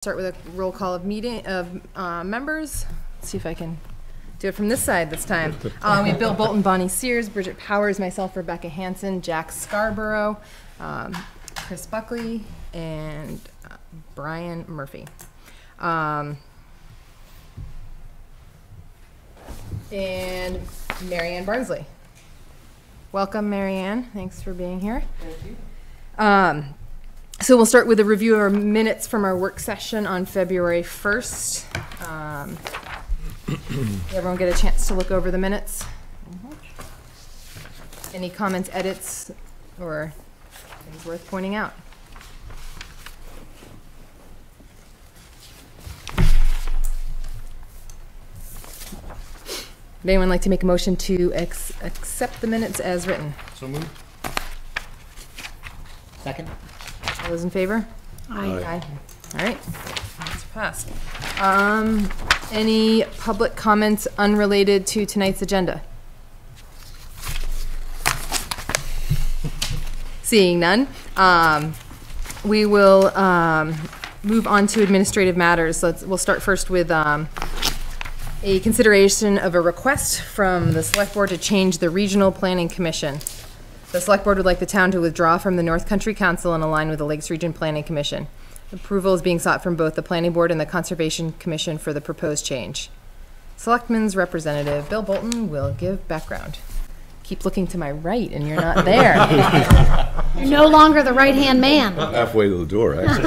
Start with a roll call of members. Let's see if I can do it from this side this time. We have Bill Bolton, Bonnie Sears, Bridget Powers, myself, Rebecca Hansen, Jack Scarborough, Chris Buckley, and Brian Murphy. And Marianne Barnsley. Welcome, Marianne. Thanks for being here. Thank you. So we'll start with a review of our minutes from our work session on February 1st. Everyone get a chance to look over the minutes? Any comments, edits, or things worth pointing out? Would anyone like to make a motion to accept the minutes as written? So moved. Second. All those in favor? Aye. Aye. All right, that's passed. Any public comments unrelated to tonight's agenda? Seeing none, we will move on to administrative matters. We'll start first with a consideration of a request from the Select Board to change the Regional Planning Commission. The Select Board would like the town to withdraw from the North Country Council and align with the Lakes Region Planning Commission. Approval is being sought from both the Planning Board and the Conservation Commission for the proposed change. Selectman's representative, Bill Bolton, will give background. Keep looking to my right and you're not there. You're no longer the right-hand man. Halfway to the door, actually.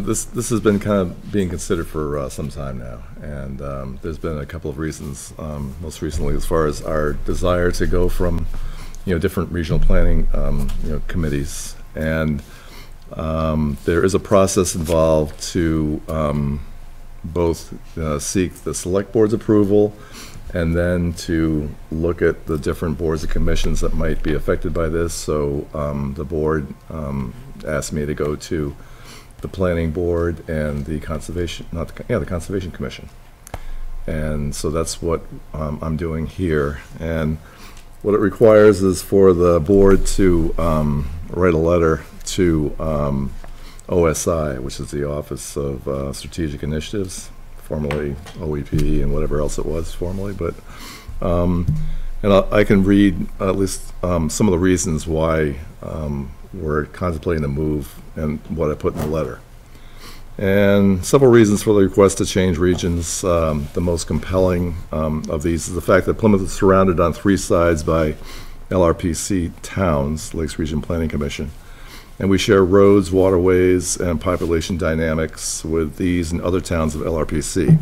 This has been kind of being considered for some time now, and there's been a couple of reasons. Most recently, as far as our desire to go from, different regional planning, committees, and there is a process involved to both seek the Select Board's approval, and then to look at the different boards and commissions that might be affected by this. So the board asked me to go to the Planning Board and the Conservation, the Conservation Commission. And so that's what I'm doing here. And what it requires is for the board to write a letter to OSI, which is the Office of Strategic Initiatives, formerly OEP and whatever else it was formerly. But and I can read at least some of the reasons why we're contemplating a move and what I put in the letter. And several reasons for the request to change regions. The most compelling of these is the fact that Plymouth is surrounded on three sides by LRPC towns, Lakes Region Planning Commission, and we share roads, waterways, and population dynamics with these and other towns of LRPC.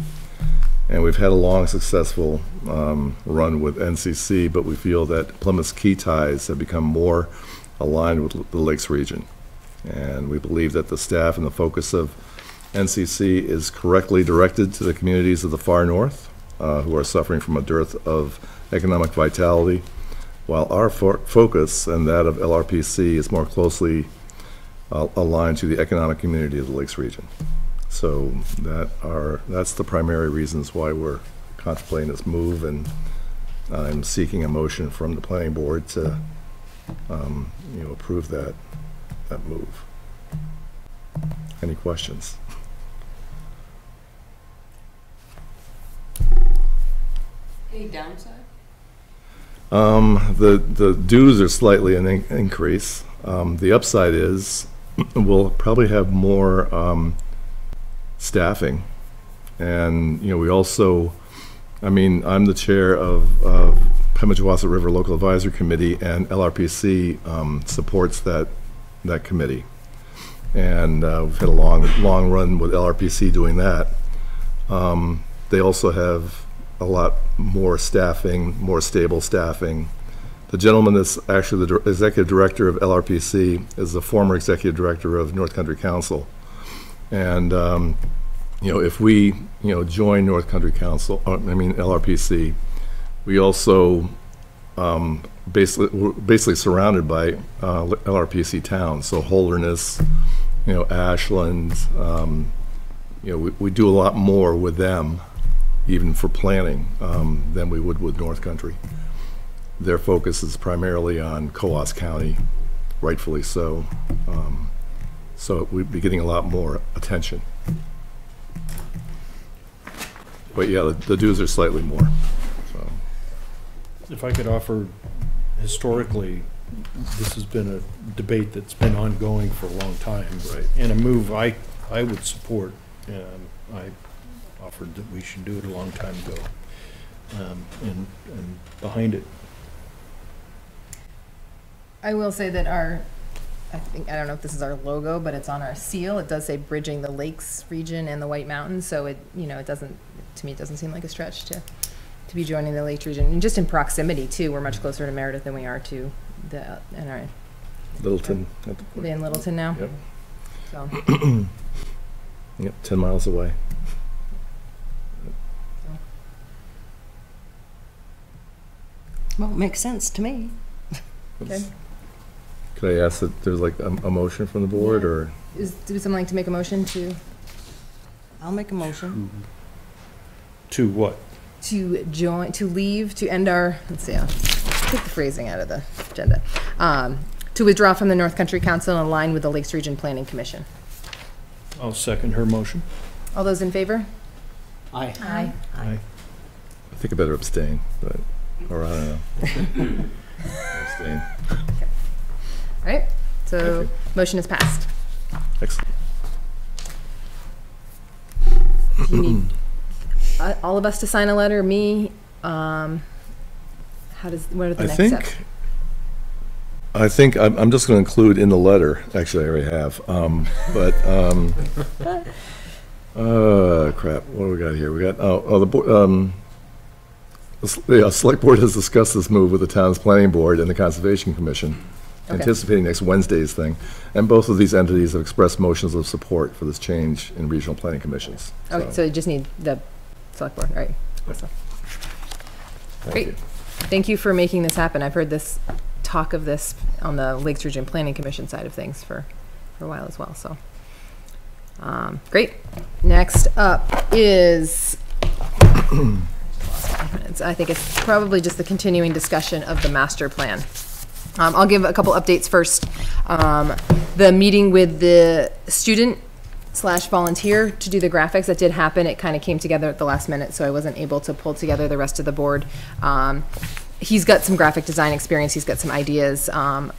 And we've had a long, successful run with NCC, but we feel that Plymouth's key ties have become more aligned with the Lakes region. And we believe that the staff and the focus of NCC is correctly directed to the communities of the far north, who are suffering from a dearth of economic vitality, while our focus and that of LRPC is more closely aligned to the economic community of the Lakes region. So that's the primary reasons why we're contemplating this move, and I'm seeking a motion from the Planning Board to approve that move. Any questions? Any downside? The dues are slightly an increase. The upside is we'll probably have more staffing, and we also, I'm the chair of Pemigewasset River Local Advisory Committee, and LRPC supports that committee, and we've had a long run with LRPC doing that. They also have a lot more staffing, more stable staffing. The gentleman that's actually the executive director of LRPC is the former executive director of North Country Council, and if we join North Country Council, LRPC, we also we're basically surrounded by LRPC towns. So Holderness, Ashland, we do a lot more with them, even for planning, than we would with North Country. Their focus is primarily on Coos County, rightfully so. So we'd be getting a lot more attention. But yeah, the dues are slightly more, so. If I could offer, historically, this has been a debate that's been ongoing for a long time. Right. And a move I would support. I offered that we should do it a long time ago. And behind it. I will say that I don't know if this is our logo, but it's on our seal. It does say bridging the Lakes region and the White Mountains, so it doesn't, to me, it doesn't seem like a stretch to be joining the Lakes region. And just in proximity too, we're much closer to Meredith than we are to Littleton. in Littleton now. Yep. So. Yep, 10 miles away. Well, it makes sense to me. Okay. Could I ask that there's like a motion from the board, or? Do someone like to make a motion to I'll make a motion. To what? to end our, let's see, I'll take the phrasing out of the agenda. To withdraw from the North Country Council and align with the Lakes Region Planning Commission. I'll second her motion. All those in favor? Aye. Aye. Aye. I think I better abstain, but, or I don't know. Abstain. All right, so motion is passed. Excellent. Do you need all of us to sign a letter, me? What are the next steps? I think I'm just going to include in the letter, actually I already have, crap, what do we got here? We got, the board, the select board has discussed this move with the town's planning board and the Conservation Commission, Okay. anticipating next Wednesday's thing, and both of these entities have expressed motions of support for this change in regional planning commissions. Okay, so you just need the select board, all right. Awesome. Thank Great. you. Thank you for making this happen. I've heard this talk of this on the Lakes Region Planning Commission side of things for a while as well, so. Great. Next up is, I think it's probably just the continuing discussion of the master plan. I'll give a couple updates first. The meeting with the student / volunteer to do the graphics, that did happen. It kind of came together at the last minute, so I wasn't able to pull together the rest of the board. He's got some graphic design experience. He's got some ideas. I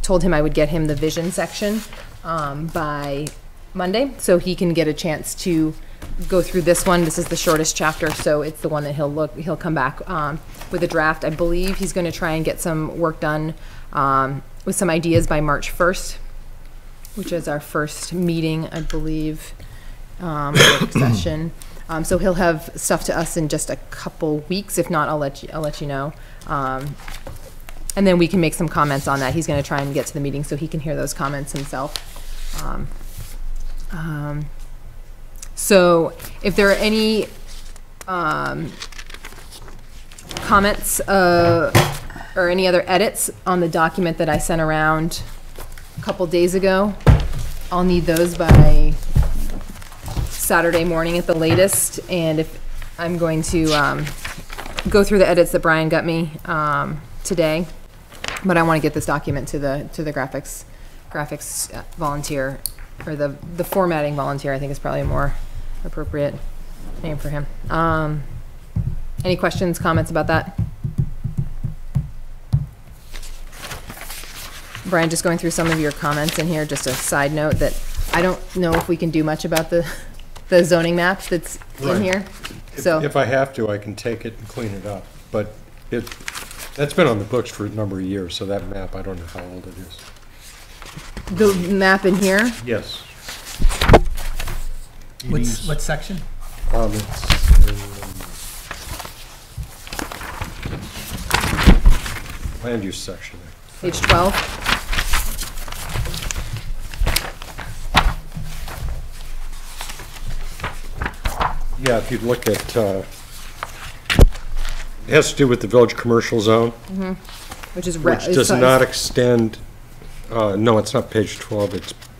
told him I would get him the vision section by Monday, so he can get a chance to go through this one. This is the shortest chapter, so it's the one that he'll come back with a draft. I believe he's going to try and get some work done with some ideas by March 1st, which is our first meeting, I believe, work session. So he'll have stuff to us in just a couple weeks. If not, I'll let you know. And then we can make some comments on that. He's going to try and get to the meeting so he can hear those comments himself. So if there are any comments or any other edits on the document that I sent around a couple days ago, I'll need those by Saturday morning at the latest. And if I'm going to go through the edits that Brian got me today, but I want to get this document to the graphics volunteer, or the formatting volunteer, I think is probably a more appropriate name for him. Any questions, comments about that? Brian, just going through some of your comments in here, just a side note that I don't know if we can do much about the zoning map that's in here. So If I have to, I can take it and clean it up, but that's been on the books for a number of years, so that map, I don't know how old it is. the map in here, Yes. What section? It's land use section. page 12. Yeah, if you look at, it has to do with the village commercial zone, Which is which does not extend, no, it's not page 12,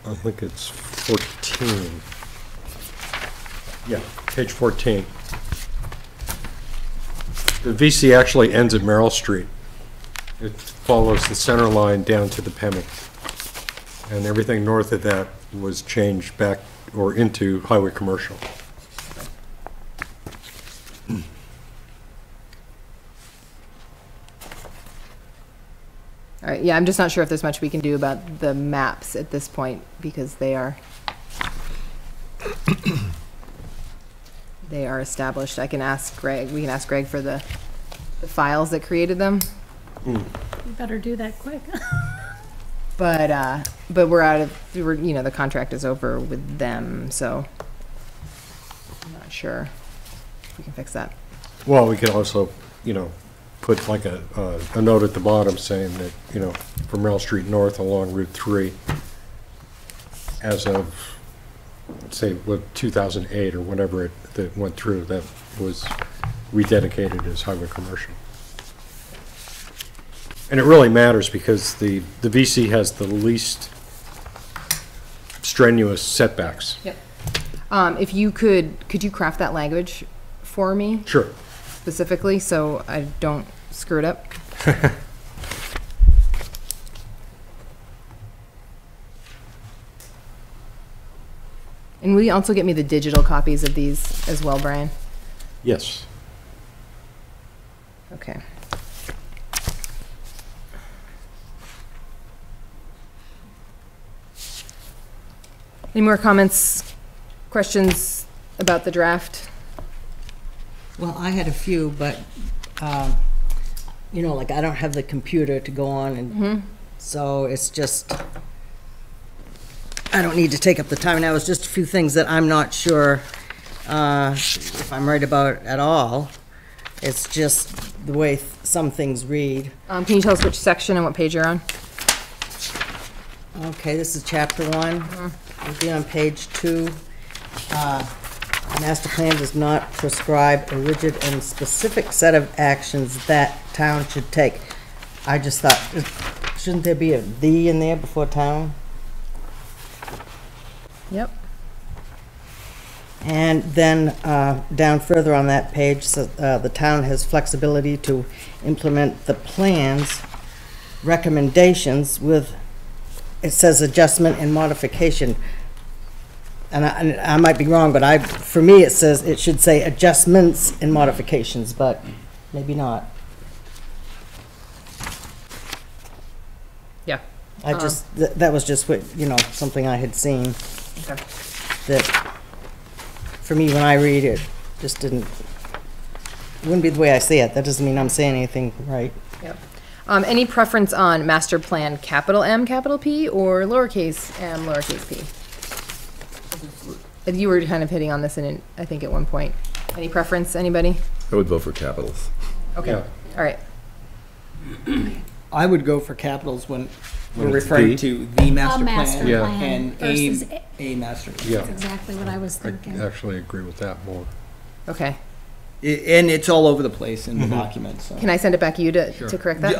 I think it's 14. Yeah, page 14. The VC actually ends at Merrill Street. It follows the center line down to the Pemming. And everything north of that was changed back or into highway commercial. All right, yeah, I'm just not sure if there's much we can do about the maps at this point, because they are established. I can ask Greg, we can ask Greg for the files that created them. You better do that quick. But the contract is over with them, so I'm not sure if we can fix that. Well, we could also, put like a note at the bottom saying that, from Merrill Street North along Route 3, as of, say, 2008 or whenever that went through, that was rededicated as highway commercial. And it really matters because the VC has the least strenuous setbacks. Yep. If you could you craft that language for me? Sure. Specifically, so I don't screw it up? And will you also get me the digital copies of these as well, Brian? Yes. Okay. Any more comments, questions about the draft? Well, I had a few, but, like I don't have the computer to go on, and so it's just, I don't need to take up the time. Now, it's just a few things that I'm not sure if I'm right about at all. It's just the way some things read. Can you tell us which section and what page you're on? Okay, this is chapter 1. We'll be on page 2. Master plan does not prescribe a rigid and specific set of actions that town should take. I just thought, shouldn't there be a "the" in there before town? Yep. And then down further on that page, so, the town has flexibility to implement the plan's recommendations with, it says adjustment and modification. And I might be wrong, but for me, it should say adjustments and modifications, but maybe not. Yeah. That was just what, something I had seen. Okay. That, for me, when I read it, just wouldn't be the way I see it. That doesn't mean I'm saying anything right. Yep. Any preference on master plan capital M, capital P, or lowercase m, lowercase p? You were kind of hitting on this I think at one point. Any preference, anybody? I would vote for capitals. Okay. Yeah. All right. I would go for capitals when we're it's referring the? to the master master plan Yeah. plan and versus a master plan. Yeah, That's exactly what I was I thinking. actually agree with that more. Okay. And it's all over the place in the document, so. Can I send it back to you to correct that?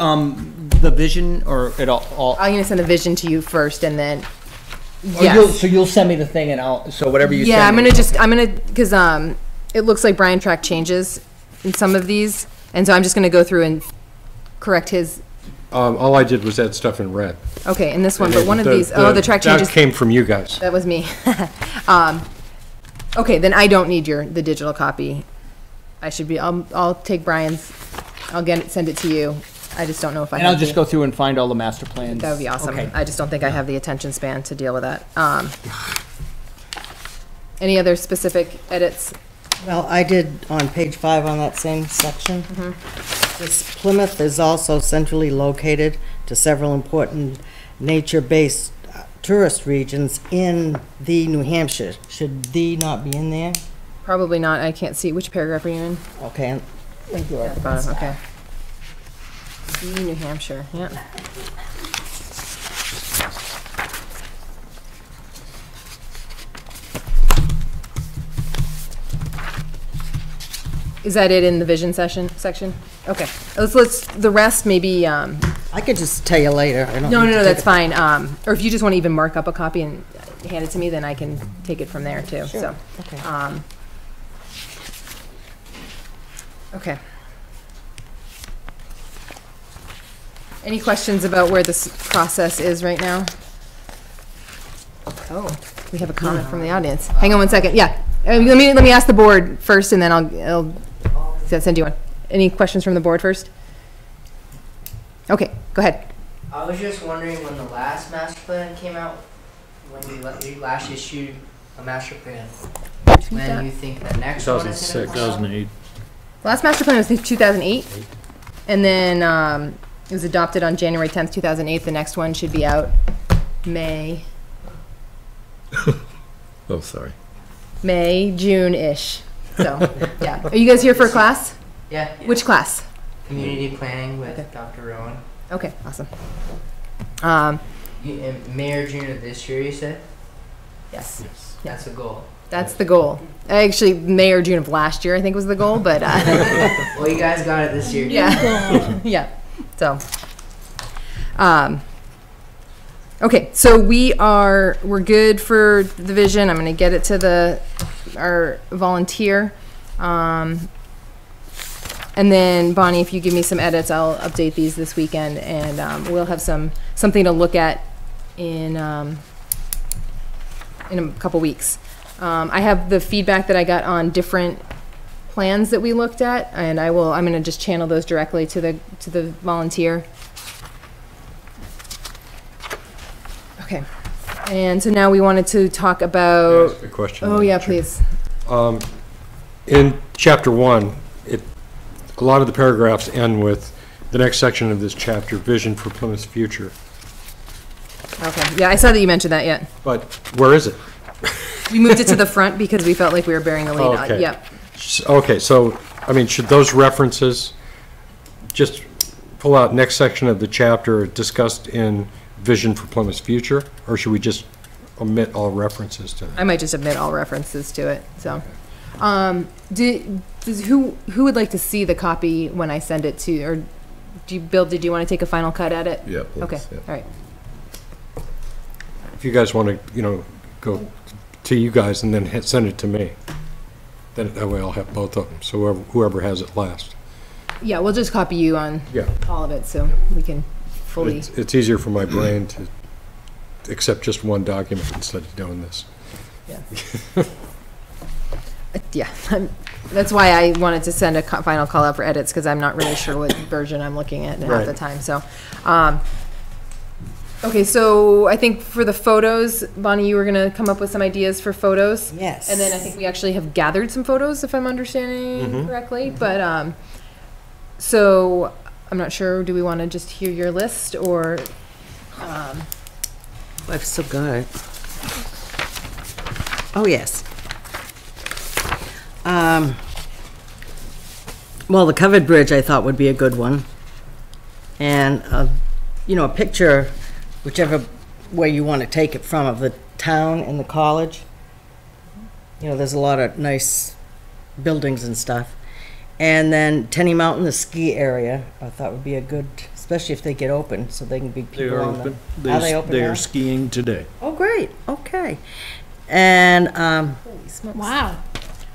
The vision or it all? I'm gonna send the vision to you first, and then or yes. so you'll send me the thing and so whatever you send Yeah, me. because it looks like Brian tracked changes in some of these, and so I'm just gonna go through and correct his. All I did was add stuff in red. Okay, in this one, And but then one of these, the track changes. That came from you guys. That was me. Okay, then I don't need the digital copy. I'll take Brian's, send it to you. I just don't know if I And have I'll just go through and find all the master plans. That would be awesome. Okay. I just don't think I have the attention span to deal with that. Any other specific edits? Well, I did on page 5 on that same section. This Plymouth is also centrally located to several important nature-based tourist regions in the New Hampshire. Should "the" not be in there? Probably not. I can't see. Which paragraph are you in? Okay. At the bottom, okay. New Hampshire, yeah. Is that it in the vision section? Okay, the rest maybe, I could just tell you later. I don't no, need to take that's it. fine. Or if you just want to even mark up a copy and hand it to me, then I can take it from there too, Sure. so. Okay. Okay. Any questions about where this process is right now? Oh, we have a comment from the audience. Hang on one second. Yeah. Let me ask the board first, and then I'll send you one. Any questions from the board first? Okay, go ahead. I was just wondering when the last master plan came out, when we last issued a master plan, when you think the next one is going to come out? 2008. Last master plan was 2008, and then it was adopted on January 10th, 2008. The next one should be out May, Oh, sorry. June-ish. So, yeah. Are you guys here for a class? Yeah. Which class? Community planning with Dr. Rowan. Okay, awesome. In May or June of this year, you said? Yes. That's a goal. That's the goal. Actually, May or June of last year, I think, was the goal, but Well, you guys got it this year. yeah, yeah. So, okay, so we're good for the vision. I'm going to get it to our volunteer, and then Bonnie, if you give me some edits, I'll update these this weekend, and we'll have something to look at in a couple weeks. I have the feedback that I got on different plans that we looked at, and I'm going to just channel those directly to the volunteer. Okay. And so now we wanted to talk about. Ask a question. Oh yeah, please. In chapter 1, a lot of the paragraphs end with the next section of this chapter, vision for Plymouth's future. Okay. Yeah, I saw that you mentioned that. Yeah. But where is it? We moved it to the front because we felt like we were bearing the lead. Okay. Yep. Okay, so, I mean, should those references just pull out next section of the chapter discussed in vision for Plymouth's future, or should we just omit all references to that? I might just omit all references to it. So, who would like to see the copy when I send it to, or Bill? Did you want to take a final cut at it? Yeah, please. Okay. Yeah. All right. If you guys want to, go to you guys and then send it to me, then that way I'll have both of them, so whoever has it last. Yeah, we'll just copy you on Yeah. all of it, so we can fully. It's easier for my brain to accept just one document instead of doing this. Yeah, that's why I wanted to send a final call out for edits, because I'm not really sure what version I'm looking at half the Right. time. So, okay, so I think for the photos, Bonnie, you were gonna come up with some ideas for photos. Yes. And then I think we actually have gathered some photos, if I'm understanding correctly. But so I'm not sure. Do we want to just hear your list, or? I've still got it. Oh, yes. Well, the covered bridge I thought would be a good one. And, a picture, whichever way you want to take it from, of the town and the college. There's a lot of nice buildings and stuff. And then Tenny Mountain, the ski area, I thought would be a good, especially if they get open, so they can be They people are on open. the. Are they open They now? are skiing today. Oh, great, okay. And, Holy smokes. Wow.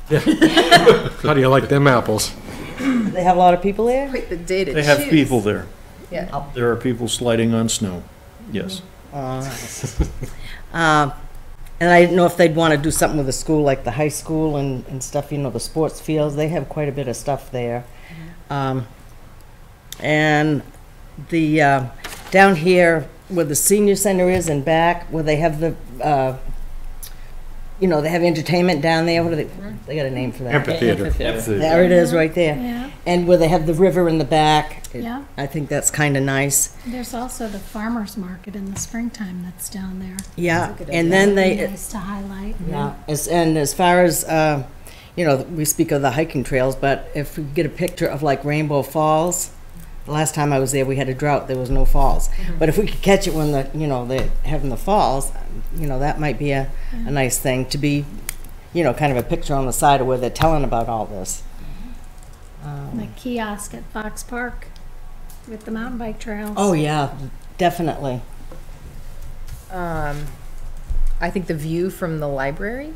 How do you like them apples? they have a lot of people there? Quite the day to They have choose. people there. Yeah. There are people sliding on snow. Yes. And I didn't know if they'd want to do something with the school, like the high school and stuff, the sports fields. They have quite a bit of stuff there. And the, down here where the senior center is and back, where they have the, they have entertainment down there. What do they got a name for that? Amphitheater. There it is, right there. Yeah, And where they have the river in the back. yeah. I think that's kind of nice. There's also the farmer's market in the springtime that's down there. Yeah, That's a good and idea. then That'd be they, nice to highlight. yeah, and as far as, we speak of the hiking trails, but if we get a picture of like Rainbow Falls, the last time I was there, we had a drought, there was no falls. But if we could catch it when they're having the falls, that might be a nice thing to be, kind of a picture on the side of where they're telling about all this. The kiosk at Fox Park with the mountain bike trails. Oh, yeah, definitely. I think the view from the library.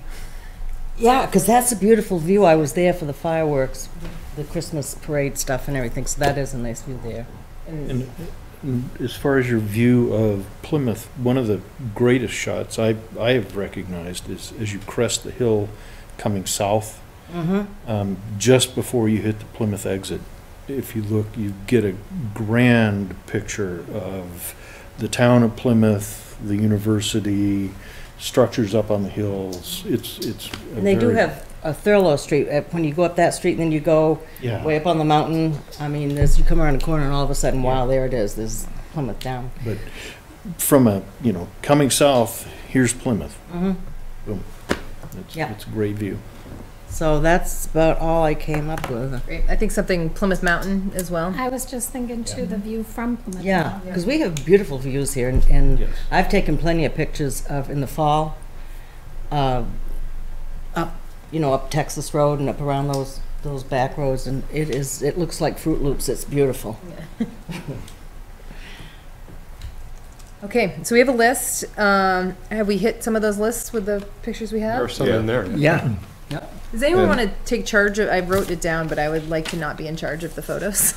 Yeah, because that's a beautiful view. I was there for the fireworks, the Christmas parade stuff and everything, so that is a nice view there. And As far as your view of Plymouth, one of the greatest shots I have recognized is as you crest the hill coming south, just before you hit the Plymouth exit. If you look, you get a grand picture of the town of Plymouth, the university, structures up on the hills. It's a And they do very- have a Thurlow Street, when you go up that street and then you go Yeah. way up on the mountain. I mean, you come around the corner and all of a sudden, wow, there it is, there's Plymouth down. But from a, coming south, here's Plymouth. Boom. Yeah. It's a great view. So that's about all I came up with. Great. I think something Plymouth Mountain as well. I was just thinking too, the view from Plymouth. Yeah, because we have beautiful views here, and Yes. I've taken plenty of pictures of, in the fall, up, up Texas Road and up around those back roads, and it looks like Fruit Loops. It's beautiful. Okay, so we have a list. Have we hit some of those lists with the pictures we There are have? some in there. Yeah. Does anyone And- want to take charge of, I wrote it down, but I would like to not be in charge of the photos.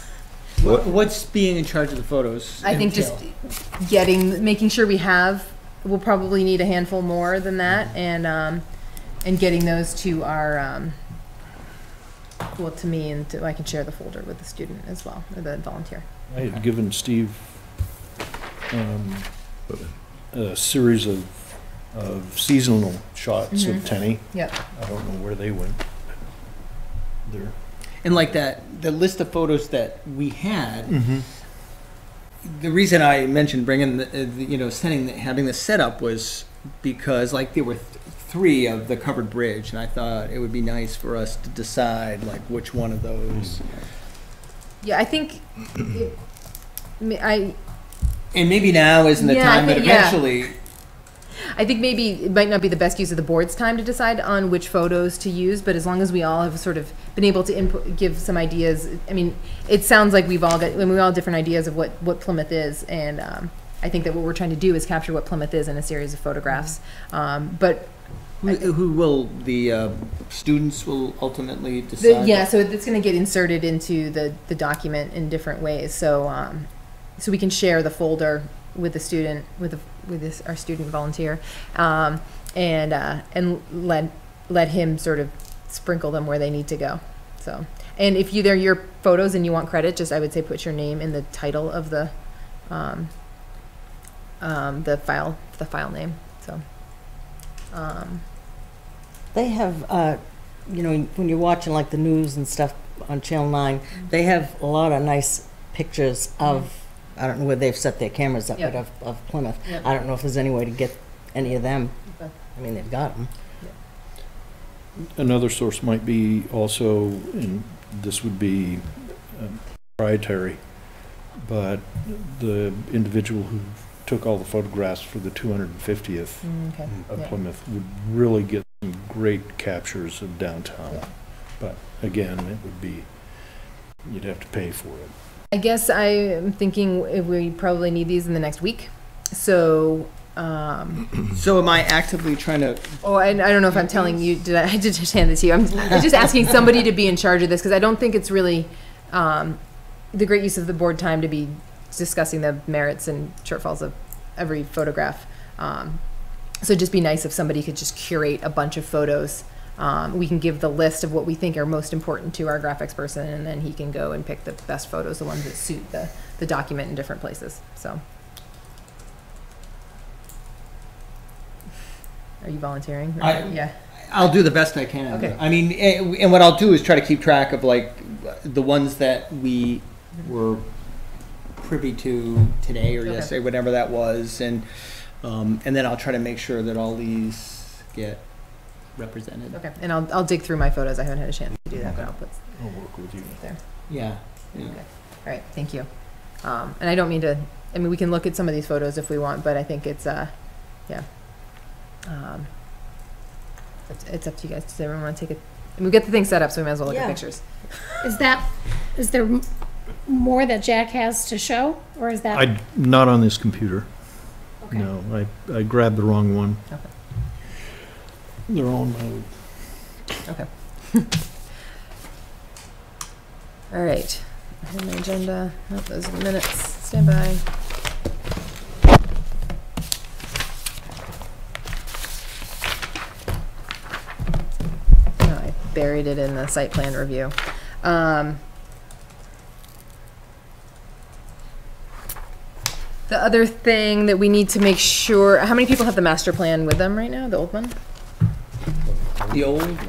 What's being in charge of the photos? I think just making sure we have, we'll probably need a handful more than that, and getting those to our, to me, and I can share the folder with the student as well, or the volunteer. I had given Steve a series of seasonal shots of Tenny. Yep. I don't know where they went. They're And like the list of photos that we had, the reason I mentioned bringing having the setup was because like there were three of the covered bridge, and I thought it would be nice for us to decide like which one of those. Yeah, I think, And maybe now isn't the Yeah, I time, but think- yeah. eventually, I think maybe it might not be the best use of the board's time to decide on which photos to use, but as long as we all have sort of been able to give some ideas, I mean, it sounds like we all have different ideas of what Plymouth is, and I think that what we're trying to do is capture what Plymouth is in a series of photographs. But who will the students will ultimately decide? yeah, so it's going to get inserted into the document in different ways. So so we can share the folder with the student, our student volunteer, and let him sort of sprinkle them where they need to go. So, and if they're your photos and you want credit, just I would say put your name in the title of the file name. So. They have, when you're watching like the news and stuff on Channel 9, they have a lot of nice pictures of, I don't know where they've set their cameras up, Yep. but of Plymouth. Yep. I don't know if there's any way to get any of them. Okay. I mean, they've got them. Another source might be also, and this would be proprietary, but the individual who took all the photographs for the 250th Okay. of Yeah. Plymouth would really get some great captures of downtown. Yeah. But again, it would be, you'd have to pay for it. I guess I am thinking we probably need these in the next week. So, So am I actively trying to? I don't know if I'm telling you, I did just hand this to you. I'm just asking somebody to be in charge of this because I don't think it's really the great use of the board time to be discussing the merits and shortfalls of every photograph. So it'd just be nice if somebody could just curate a bunch of photos. We can give the list of what we think are most important to our graphics person, and then he can go and pick the best photos, the ones that suit the document in different places. So, are you volunteering? Yeah. I'll do the best I can. Okay. I mean, and what I'll do is try to keep track of like the ones that we were privy to today or Okay. yesterday, whatever that was, and then I'll try to make sure that all these get represented. Okay, and I'll dig through my photos. I haven't had a chance to do that, but I'll put I'll work with you. it there. Yeah. Yeah. Okay. All right, thank you. And I don't mean to, I mean, we can look at some of these photos if we want, but I think it's, yeah. It's up to you guys. Does everyone want to take it? And we get the thing set up, so we might as well look at Yeah. pictures. Is there more that Jack has to show, or is that? Not on this computer. Okay. No, I grabbed the wrong one. Okay. They're on my Okay. All right. I have my agenda. Oh, those are the minutes. Stand by. Oh, I buried it in the site plan review. The other thing that we need to make sure, how many people have the master plan with them right now, the old one? The old one.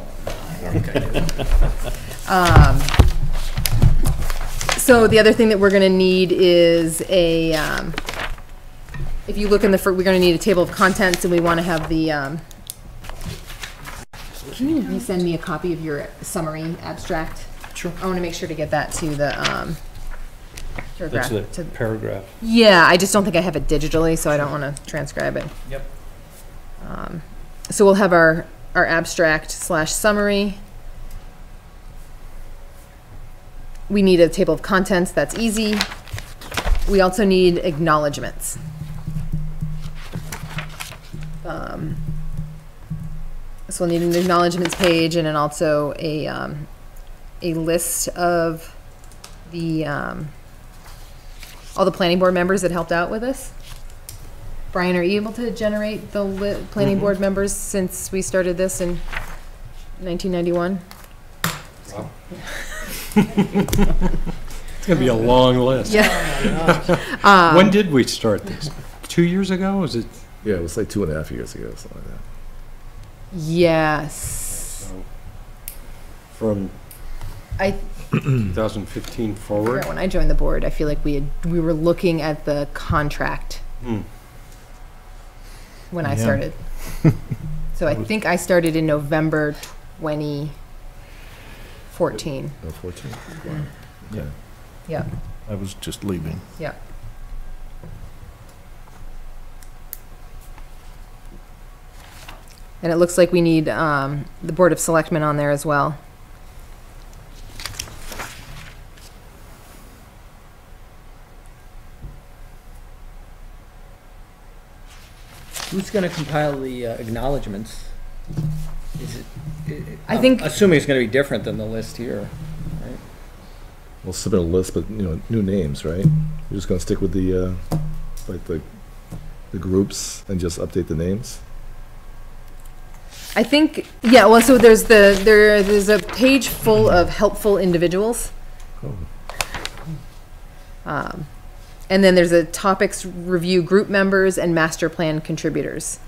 So the other thing that we're gonna need is a, if you look in the, we're gonna need a table of contents, and we wanna have the, can you resend me a copy of your summary abstract? Sure. I wanna make sure to get that to the, That's paragraph. the paragraph. Yeah, I just don't think I have it digitally, so I don't wanna transcribe it. Yep. So we'll have our abstract / summary. We need a table of contents, that's easy. We also need acknowledgements. So we'll need an acknowledgements page and then also a list of the, all the planning board members that helped out with us. Brian, are you able to generate the planning board members since we started this in 1991? Wow. It's gonna be a long list. Yeah. When did we start this? 2 years ago? Was it? Yeah, it was like 2.5 years ago, something like that. Yes. From I 2015 forward? when I joined the board, I feel like we were looking at the contract Hmm. when I Yeah. started. So I think I started in November 2014. No, 14? Wow. Yeah. Yeah, I was just leaving. yeah. And it looks like we need the Board of Selectmen on there as well. Who's gonna compile the acknowledgements? Is it? I think- I'm assuming it's gonna be different than the list here, right? We'll submit a list, but, new names, right? We're just gonna stick with the, like, the groups and just update the names? I think, yeah, well, so there's a page full of helpful individuals. Oh. And then there's a topics review group members and master plan contributors.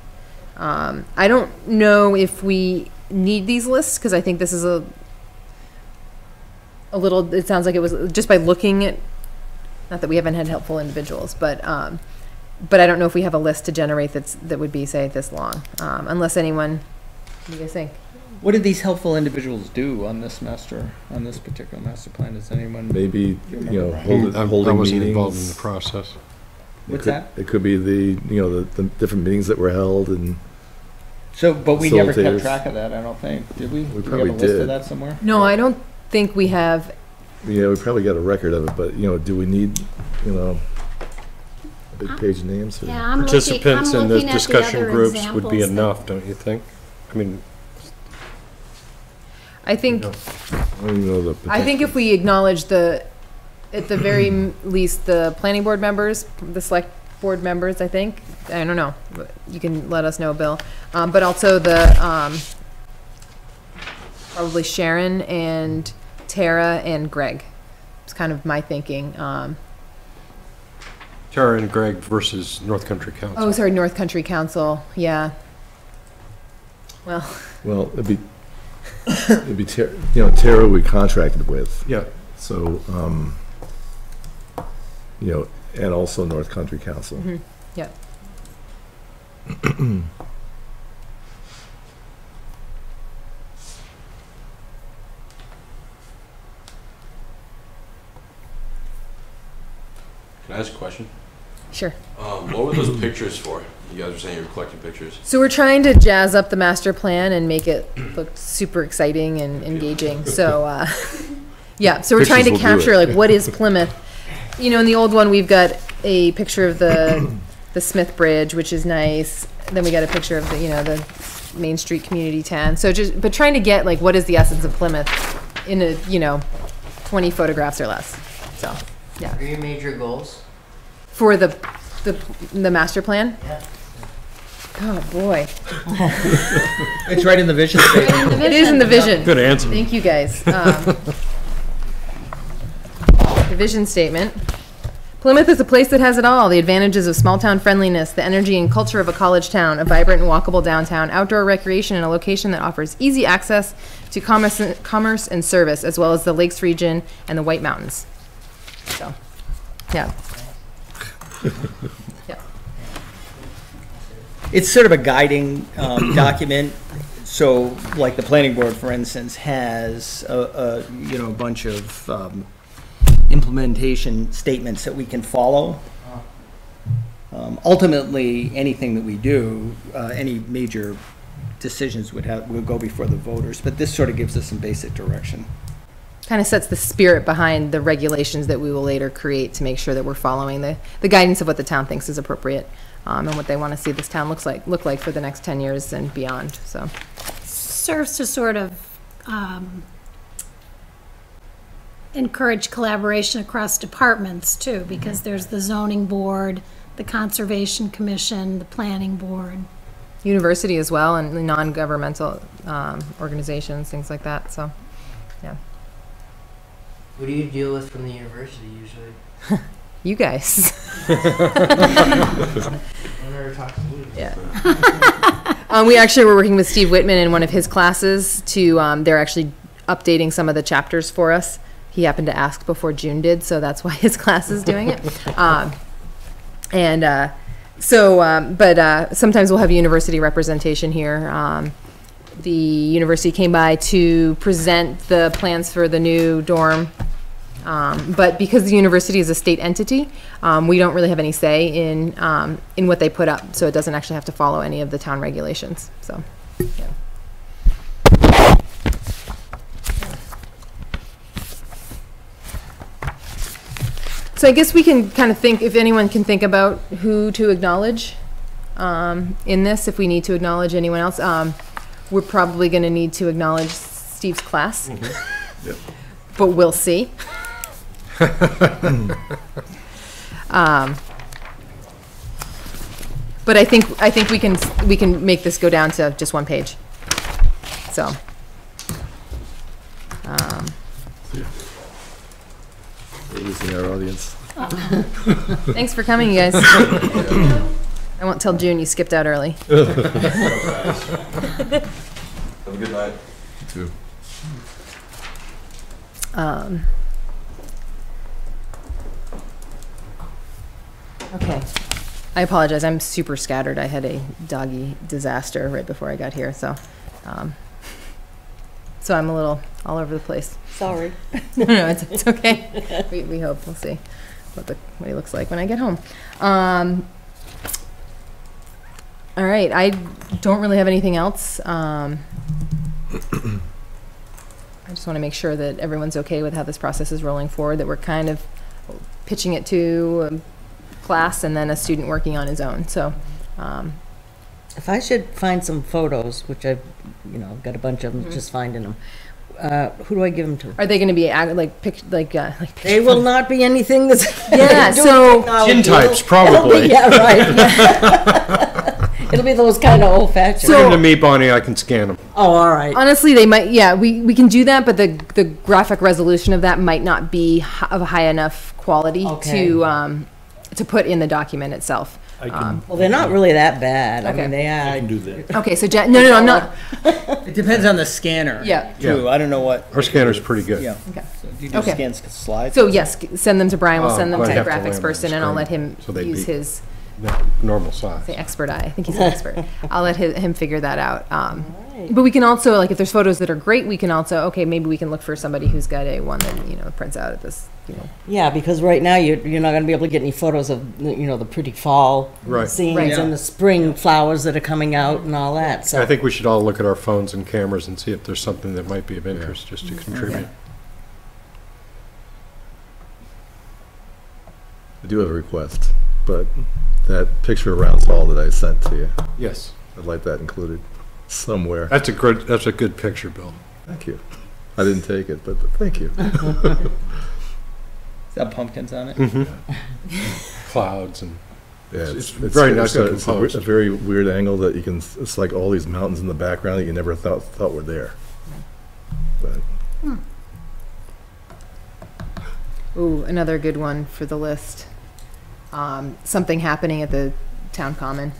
I don't know if we need these lists, because I think this is a little, it sounds like it was just by looking at, not that we haven't had helpful individuals, but I don't know if we have a list to generate that would be, say, this long, unless anyone, what do you guys think? What did these helpful individuals do on this particular master plan? Does anyone? Maybe, remember? holding I meetings. wasn't involved in the process. What's that? It could be the different meetings that were held, and So, but we never kept Facilitators. track of that, I don't think, did we? We Do probably have a list did. of that somewhere? No, I don't think we have. we probably got a record of it, but, do we need, a big page of names? Or? Yeah, I'm Participants in the looking at discussion other groups would be examples that- enough, don't you think? I mean, I think, I don't even know the. I think if we acknowledge at the very least, the planning board members, the select board members, I think, I don't know, but you can let us know, Bill, but also the, probably Sharon and Tara and Greg. It's kind of my thinking. Tara and Greg versus North Country Council. Oh, sorry, North Country Council, yeah. Well, Well, it'd be Tara we contracted with, Yeah, so, and also North Country Council. mhm, yeah. Can I ask a question? Sure. What were those pictures for? You guys were saying you were collecting pictures. So we're trying to jazz up the master plan and make it look super exciting and engaging. So, yeah, so we're trying to Pictures will do capture, it. like, what is Plymouth? In the old one, we've got a picture of the Smith Bridge, which is nice. Then we got a picture of the Main Street Community Town. So but trying to get, like, what is the essence of Plymouth in 20 photographs or less. So, yeah. What are your major goals? For the master plan? Yeah. Oh, boy. It's right in the vision statement. It is in the vision. Good answer. Thank you, guys. The vision statement. Plymouth is a place that has it all: the advantages of small-town friendliness, the energy and culture of a college town, a vibrant and walkable downtown, outdoor recreation, and a location that offers easy access to commerce and service, as well as the Lakes region and the White Mountains. So, yeah. Yeah. It's sort of a guiding document. So, like the planning board, for instance, has a bunch of implementation statements that we can follow. Ultimately, anything that we do, any major decisions will go before the voters. But this sort of gives us some basic direction. Kind of sets the spirit behind the regulations that we will later create to make sure that we're following the guidance of what the town thinks is appropriate, and what they want to see this town look like for the next 10 years and beyond. So Serves to sort of encourage collaboration across departments too, because there's the zoning board, the conservation commission, the planning board. university as well, and the non-governmental organizations, things like that. So, yeah. Who do you deal with from the university usually? You guys. I never talk to you. Yeah. We actually were working with Steve Whitman in one of his classes to, they're actually updating some of the chapters for us. He happened to ask before June did, so that's why his class is doing it. But sometimes we'll have university representation here. The university came by to present the plans for the new dorm. But because the university is a state entity, we don't really have any say in what they put up, so it doesn't actually have to follow any of the town regulations. So, yeah. So I guess we can kind of think, if anyone can think about who to acknowledge in this, if we need to acknowledge anyone else. We're probably going to need to acknowledge Steve's class, Yep. but we'll see. But I think we can make this go down to just one page. So. Losing our audience. Thanks for coming, you guys. I won't tell June you skipped out early. Have a good night. You too. Okay. I apologize. I'm super scattered. I had a doggy disaster right before I got here, so so I'm a little all over the place. Sorry. No, it's okay. We hope. We'll see what he looks like when I get home. All right. I don't really have anything else. I just want to make sure that everyone's okay with how this process is rolling forward, that we're kind of pitching it to a class and then a student working on his own. So, If I should find some photos, which I've, got a bunch of them, just finding them, who do I give them to? are they going to be They will not be anything that's. Yeah, doing so- technology. Tintypes, It'll probably. be- Yeah, right. Yeah. It'll be those kind of old fashioned. Bring them to me, Bonnie, I can scan them. Oh, all right. Honestly, they might, yeah, we can do that, but the graphic resolution of that might not be of high enough quality Okay. to put in the document itself. I can, Well, they're not really that bad. I Okay. mean, they I are. can do that. Okay, so no, I'm not, It depends on the scanner. Yeah. Too. I don't know what. Our scanner's pretty good. Yeah. okay. So do you do Okay. scan slides? So yes, send them to Brian, we'll Oh, send them but to I the have to graphics land person, on and I'll screen, let him so they'd use be- his, Normal size. say expert eye, I think he's an expert. I'll let him figure that out. But we can also, like, if there's photos that are great, we can also, okay, maybe we can look for somebody who's got one that, prints out at this, Yeah, because right now you're not going to be able to get any photos of the pretty fall Right. scenes Right. and the spring flowers that are coming out and all that. So I think we should all look at our phones and cameras and see if there's something that might be of interest, just to contribute. I do have a request, but that picture of Rounds Hall that I sent to you, Yes. I'd like that included somewhere. That's a good picture, Bill. Thank you. I didn't take it, but thank you. Got pumpkins on it. Clouds and, Yeah, It's very nicely composed. a very weird angle that you can, it's like all these mountains in the background that you never thought were there. But Ooh, another good one for the list. Something happening at the town common,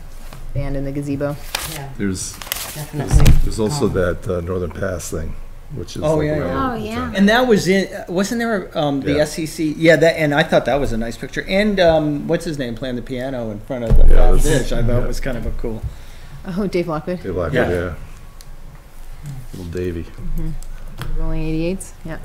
band in the gazebo. Yeah, there's definitely. there's also that Northern Pass thing, which is Oh, like yeah, around yeah. the Oh, yeah. town. And that was in, wasn't there, the Yeah. SEC? Yeah, that, and I thought that was a nice picture. And, what's his name, playing the piano in front of the Yeah, that's- fish, I thought yeah. was kind of a cool. Oh, Dave Lockwood, Hey, Blackwood, Yeah. yeah. Little Davy. rolling 88s, yeah.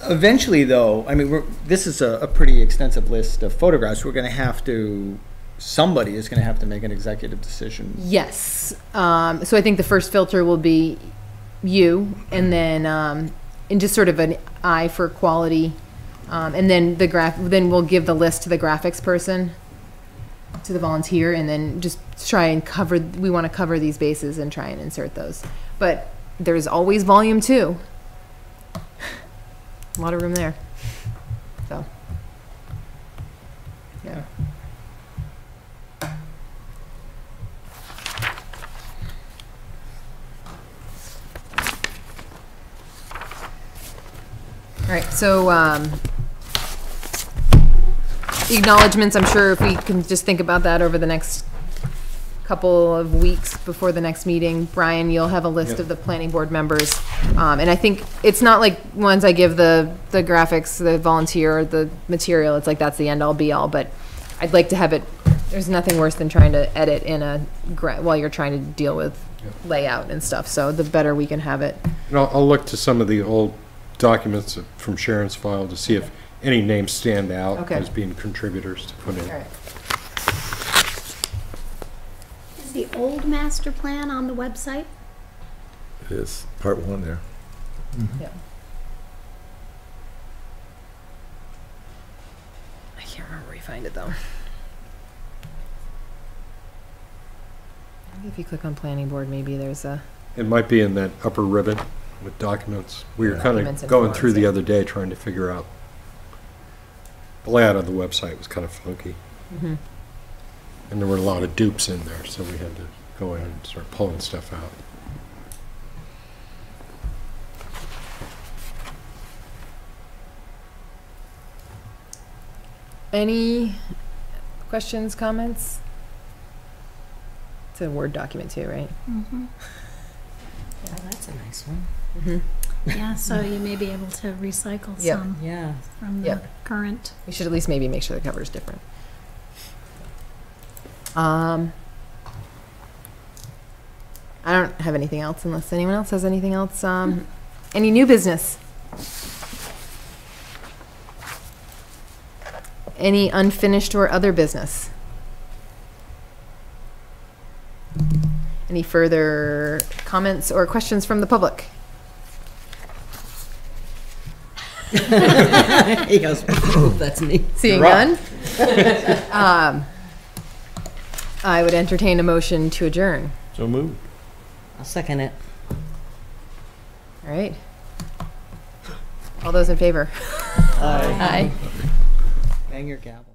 Eventually, though, I mean, this is a pretty extensive list of photographs. We're gonna have to, somebody is gonna have to make an executive decision. Yes. So I think the first filter will be you, and then and just sort of an eye for quality, and then then we'll give the list to the graphics person, to the volunteer, and then just try and cover. We want to cover these bases and try and insert those. But there's always volume 2. A lot of room there. So. Yeah. All right, so acknowledgements, I'm sure if we can just think about that over the next couple of weeks before the next meeting. Brian, you'll have a list of the planning board members. And I think it's not like ones I give the graphics, the volunteer, the material, it's like that's the end all be all, but I'd like to have it, there's nothing worse than trying to edit in while you're trying to deal with layout and stuff, so the better we can have it. and I'll look to some of the old documents from Sharon's file to see if any names stand out Okay. as being contributors to put in. All right. Is the old master plan on the website? It is, part 1 there. Yeah. I can't remember where you find it though. If you click on planning board, maybe there's a, It might be in that upper ribbon with documents. We were kind Documents of and going through forms, the yeah. other day trying to figure out. The layout of the website was kind of funky. Mhm. And there were a lot of dupes in there, so we had to go in and start pulling stuff out. any questions, comments? It's a Word document too, right? Mm-hmm. Yeah, that's a nice one. Mm-hmm. Yeah, so you may be able to recycle Yep. some Yeah. from the Yep. current. We should at least maybe make sure the cover is different. I don't have anything else unless anyone else has anything else. Any new business? Any unfinished or other business? Any further comments or questions from the public? He goes, "Oh, that's neat." Seeing You're none? I would entertain a motion to adjourn. So moved. I'll second it. All right. All those in favor? Aye. Bang your gavel.